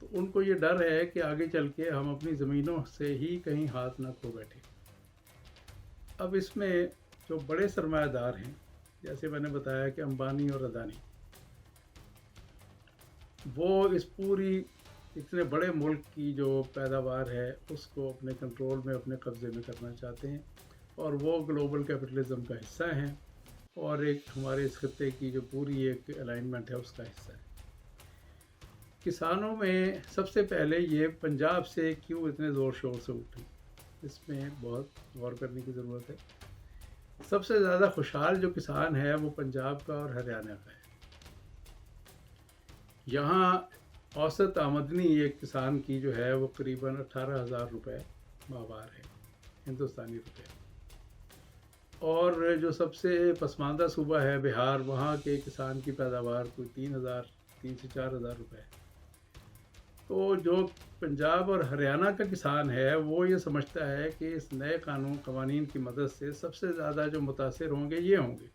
تو ان کو یہ ڈر ہے کہ آگے چل کے ہم اپنی زمینوں سے ہی کہیں ہاتھ نہ کھو بیٹھے۔ اب اس میں جو بڑے سرمایہ دار ہیں، جیسے میں نے بتایا کہ امبانی اور اڈانی، وہ اس پوری اتنے بڑے ملک کی جو پیداوار ہے اس کو اپنے کنٹرول میں، اپنے قبضے میں کرنا چاہتے ہیں، اور وہ گلوبل کیپٹلزم کا حصہ ہیں، اور ایک ہمارے اس خطے کی جو پوری ایک الائنمنٹ ہے اس کا حصہ ہے۔ کسانوں میں سب سے پہلے یہ پنجاب سے کیوں اتنے زور شور سے اٹھی، اس میں بہت غور کرنے کی ضرورت ہے۔ سب سے زیادہ خوشحال جو کسان ہے وہ پنجاب کا اور ہریانہ کا ہے۔ یہاں اوسط آمدنی ایک کسان کی جو ہے وہ قریباً 18,000 روپے ماہوار ہے، ہندوستانی روپے۔ اور جو سب سے پسماندہ صوبہ ہے بہار، وہاں کے کسان کی پیداوار کوئی 3 سے 4,000 روپے ہے۔ تو جو پنجاب اور ہریانہ کا کسان ہے وہ یہ سمجھتا ہے کہ اس نئے قوانین کی مدد سے سب سے زیادہ جو متاثر ہوں گے یہ ہوں گے،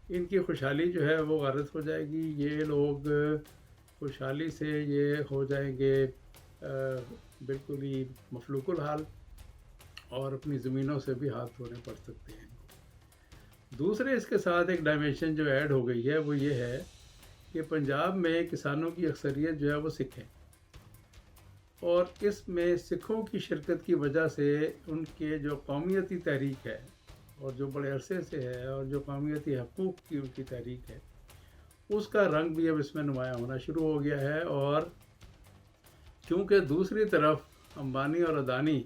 ان کی خوشحالی جو ہے وہ غارت ہو جائے گی، یہ لوگ خوشحالی سے یہ ہو جائیں گے بالکل ہی مفلوک الحال، اور اپنی زمینوں سے بھی ہاتھ دھونے پڑ سکتے ہیں۔ دوسرے اس کے ساتھ ایک ڈائمینشن جو ایڈ ہو گئی ہے وہ یہ ہے کہ پنجاب میں کسانوں کی اکثریت جو ہے وہ سکھ ہیں، اور اس میں سکھوں کی شرکت کی وجہ سے ان کے جو قومیتی تحریک ہے، اور جو بڑے عرصے سے ہے، اور جو قومیتی حقوق کی ان کی تحریک ہے، اس کا رنگ بھی اب اس میں نمایاں ہونا شروع ہو گیا ہے۔ اور کیونکہ دوسری طرف امبانی اور اڈانی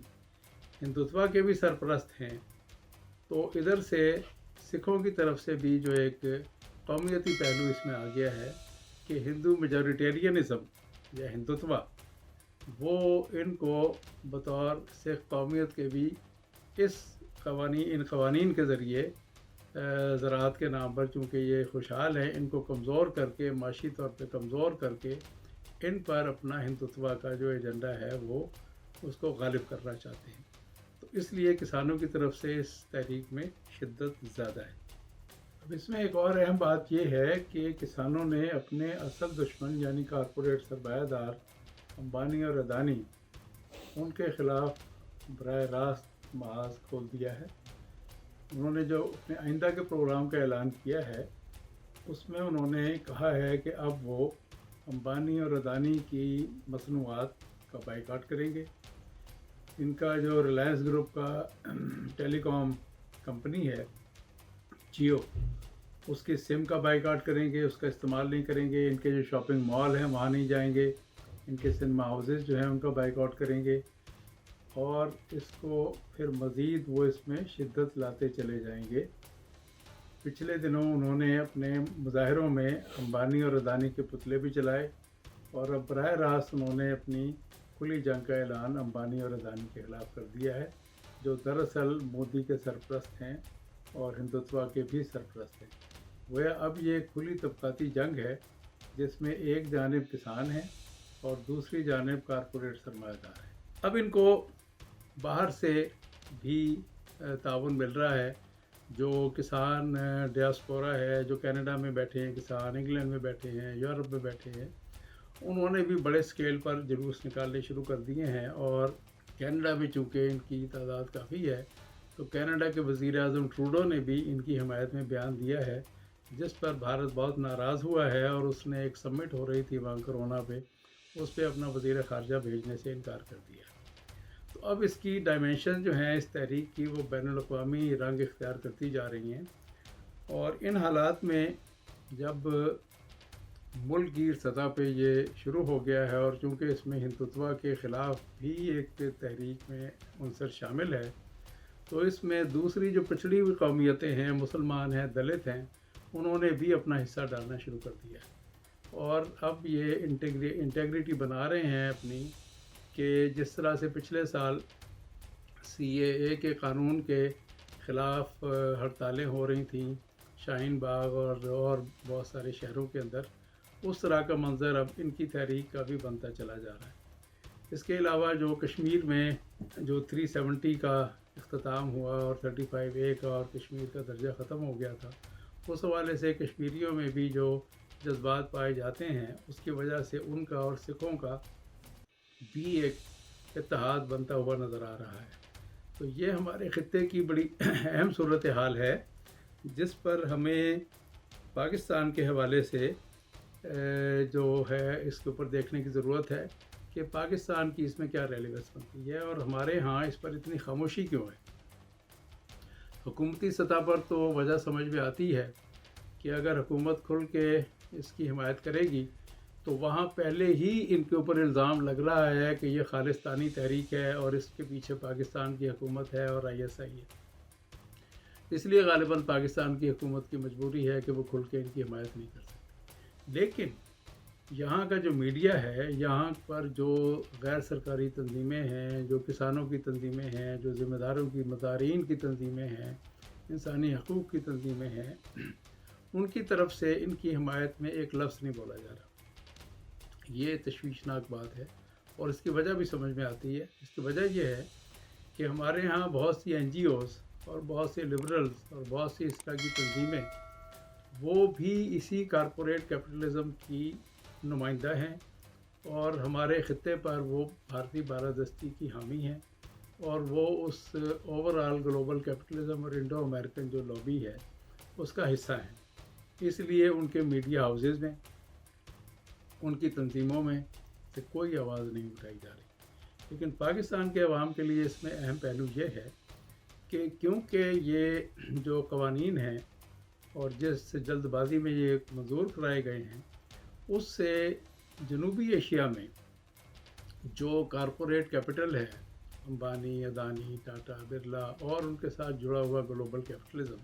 ہندوتوا کے بھی سرپرست ہیں، تو ادھر سے سکھوں کی طرف سے بھی جو ایک قومیتی پہلو اس میں آ گیا ہے کہ ہندو میجورٹیرینزم یا ہندوتوا، وہ ان کو بطور سکھ قومیت کے بھی ان قوانین کے ذریعے زراعت کے نام پر، چونکہ یہ خوشحال ہیں، ان کو کمزور کر کے، معاشی طور پہ کمزور کر کے، ان پر اپنا ہندوتوا کا جو ایجنڈا ہے وہ اس کو غالب کرنا چاہتے ہیں۔ تو اس لیے کسانوں کی طرف سے اس تحریک میں شدت زیادہ ہے۔ اب اس میں ایک اور اہم بات یہ ہے کہ کسانوں نے اپنے اصل دشمن یعنی کارپوریٹ سرمایہ دار امبانی اور اڈانی، ان کے خلاف براہ راست محاذ کھول دیا ہے۔ انہوں نے جو اپنے آئندہ کے پروگرام کا اعلان کیا ہے اس میں انہوں نے کہا ہے کہ اب وہ امبانی اور اڈانی کی مصنوعات کا بائیکاٹ کریں گے۔ ان کا جو ریلائنس گروپ کا ٹیلی کام کمپنی ہے جیو، اس کی سم کا بائیکاٹ کریں گے، اس کا استعمال نہیں کریں گے۔ ان کے جو شاپنگ مال ہیں وہاں نہیں جائیں گے، ان کے سنیما ہاؤسز جو ہیں ان کا بائیکاٹ کریں گے، اور اس کو پھر مزید وہ اس میں شدت لاتے چلے جائیں گے۔ پچھلے دنوں انہوں نے اپنے مظاہروں میں امبانی اور اڈانی کے پتلے بھی چلائے، اور اب براہ راست انہوں نے اپنی کھلی جنگ کا اعلان امبانی اور اڈانی کے خلاف کر دیا ہے، جو دراصل مودی کے سرپرست ہیں اور ہندوتوا کے بھی سرپرست ہیں۔ گویا اب یہ کھلی طبقاتی جنگ ہے جس میں ایک جانب کسان ہیں اور دوسری جانب کارپوریٹ سرمایہ دار ہیں۔ اب ان کو باہر سے بھی تعاون مل رہا ہے۔ جو کسان ڈیاسپورا ہے، جو کینیڈا میں بیٹھے ہیں کسان، انگلینڈ میں بیٹھے ہیں، یورپ میں بیٹھے ہیں، انہوں نے بھی بڑے سکیل پر جلوس نکالنے شروع کر دیے ہیں۔ اور کینیڈا میں چونکہ ان کی تعداد کافی ہے، تو کینیڈا کے وزیر اعظم ٹروڈو نے بھی ان کی حمایت میں بیان دیا ہے، جس پر بھارت بہت ناراض ہوا ہے، اور اس نے ایک سمٹ ہو رہی تھی وہاں کرونا پہ، اس پہ اپنا وزیر خارجہ بھیجنے سے انکار کر دیا۔ تو اب اس کی ڈائمینشن جو ہیں اس تحریک کی وہ بین الاقوامی رنگ اختیار کرتی جا رہی ہیں، اور ان حالات میں جب ملک گیر سطح پہ یہ شروع ہو گیا ہے، اور چونکہ اس میں ہندوتوا کے خلاف بھی ایک تحریک میں عنصر شامل ہے، تو اس میں دوسری جو پچھڑی ہوئی قومیتیں ہیں، مسلمان ہیں، دلت ہیں، انہوں نے بھی اپنا حصہ ڈالنا شروع کر دیا ہے، اور اب یہ انٹیگریٹی بنا رہے ہیں اپنی، کہ جس طرح سے پچھلے سال CAA کے قانون کے خلاف ہڑتالیں ہو رہی تھیں شاہین باغ اور بہت سارے شہروں کے اندر، اس طرح کا منظر اب ان کی تحریک کا بھی بنتا چلا جا رہا ہے۔ اس کے علاوہ جو کشمیر میں جو 370 کا اختتام ہوا اور 35A کا، اور کشمیر کا درجہ ختم ہو گیا تھا، اس حوالے سے کشمیریوں میں بھی جو جذبات پائے جاتے ہیں، اس کی وجہ سے ان کا اور سکھوں کا بھی ایک اتحاد بنتا ہوا نظر آ رہا ہے۔ تو یہ ہمارے خطے کی بڑی اہم صورتحال ہے، جس پر ہمیں پاکستان کے حوالے سے جو ہے اس کے اوپر دیکھنے کی ضرورت ہے کہ پاکستان کی اس میں کیا ریلیونس بنتی ہے اور ہمارے ہاں اس پر اتنی خاموشی کیوں ہے۔ حکومتی سطح پر تو وجہ سمجھ میں آتی ہے کہ اگر حکومت کھل کے اس کی حمایت کرے گی تو وہاں پہلے ہی ان کے اوپر الزام لگ رہا ہے کہ یہ خالصتانی تحریک ہے اور اس کے پیچھے پاکستان کی حکومت ہے اور ISI ہے۔ اس لیے غالباً پاکستان کی حکومت کی مجبوری ہے کہ وہ کھل کے ان کی حمایت نہیں کر سکتی۔ لیکن یہاں کا جو میڈیا ہے، یہاں پر جو غیر سرکاری تنظیمیں ہیں، جو کسانوں کی تنظیمیں ہیں، جو ذمہ داروں کی مظاہرین کی تنظیمیں ہیں، انسانی حقوق کی تنظیمیں ہیں، ان کی طرف سے ان کی حمایت میں ایک لفظ نہیں بولا جا رہا۔ یہ تشویشناک بات ہے اور اس کی وجہ بھی سمجھ میں آتی ہے۔ اس کی وجہ یہ ہے کہ ہمارے ہاں بہت سی NGOs اور بہت سے لبرلز اور بہت سی اس طرح کی تنظیمیں وہ بھی اسی کارپوریٹ کیپٹلزم کی نمائندہ ہیں اور ہمارے خطے پر وہ بھارتی بالادستی کی حامی ہیں اور وہ اس اوورآل گلوبل کیپٹلزم اور انڈو امریکن جو لابی ہے اس کا حصہ ہیں۔ اس لیے ان کے میڈیا ہاؤسز میں، ان کی تنظیموں میں سے کوئی آواز نہیں اٹھائی جا رہی۔ لیکن پاکستان کے عوام کے لیے اس میں اہم پہلو یہ ہے کہ کیونکہ یہ جو قوانین ہیں اور جس جلد بازی میں یہ منظور کرائے گئے ہیں، اس سے جنوبی ایشیا میں جو کارپوریٹ کیپٹل ہے، امبانی، اڈانی، ٹاٹا، برلا اور ان کے ساتھ جڑا ہوا گلوبل کیپٹلزم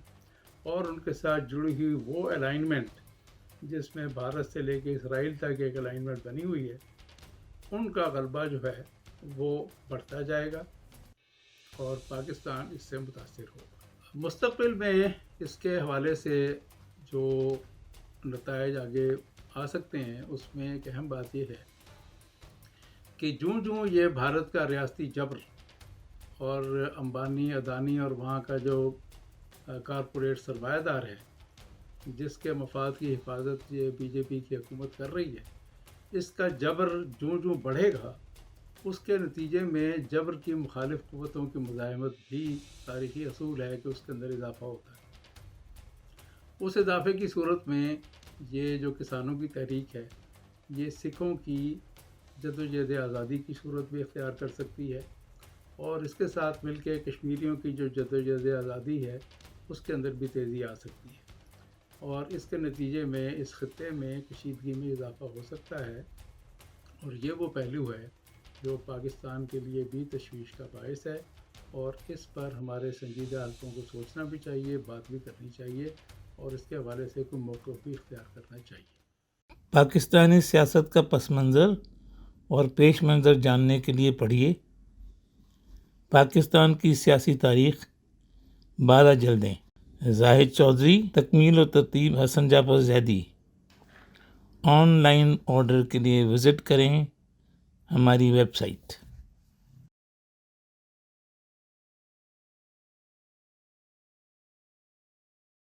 اور ان کے ساتھ جڑی ہوئی وہ الائنمنٹ جس میں بھارت سے لے کے اسرائیل تک ایک الائنمنٹ بنی ہوئی ہے، ان کا غلبہ جو ہے وہ بڑھتا جائے گا اور پاکستان اس سے متاثر ہوگا۔ مستقبل میں اس کے حوالے سے جو نتائج آگے آ سکتے ہیں، اس میں ایک اہم بات یہ ہے کہ جوں یہ بھارت کا ریاستی جبر اور امبانی، اڈانی اور وہاں کا جو کارپوریٹ سرمایہ دار ہے جس کے مفاد کی حفاظت یہ BJP کی حکومت کر رہی ہے، اس کا جبر جوں بڑھے گا، اس کے نتیجے میں جبر کی مخالف قوتوں کی مزاحمت بھی تاریخی اصول ہے کہ اس کے اندر اضافہ ہوتا ہے۔ اس اضافے کی صورت میں یہ جو کسانوں کی تحریک ہے، یہ سکھوں کی جدوجہد آزادی کی صورت بھی اختیار کر سکتی ہے اور اس کے ساتھ مل کے کشمیریوں کی جو جدوجہد آزادی ہے اس کے اندر بھی تیزی آ سکتی ہے اور اس کے نتیجے میں اس خطے میں کشیدگی میں اضافہ ہو سکتا ہے اور یہ وہ پہلو ہے جو پاکستان کے لیے بھی تشویش کا باعث ہے اور اس پر ہمارے سنجیدہ حلقوں کو سوچنا بھی چاہیے، بات بھی کرنی چاہیے اور اس کے حوالے سے کوئی موقف بھی اختیار کرنا چاہیے۔ پاکستانی سیاست کا پس منظر اور پیش منظر جاننے کے لیے پڑھیے پاکستان کی سیاسی تاریخ 12 جلدیں، زاہد چودھری، تکمیل و ترتیب حسن جعفر زیدی۔ آن لائن آرڈر کے لیے وزٹ کریں ہماری ویب سائٹ۔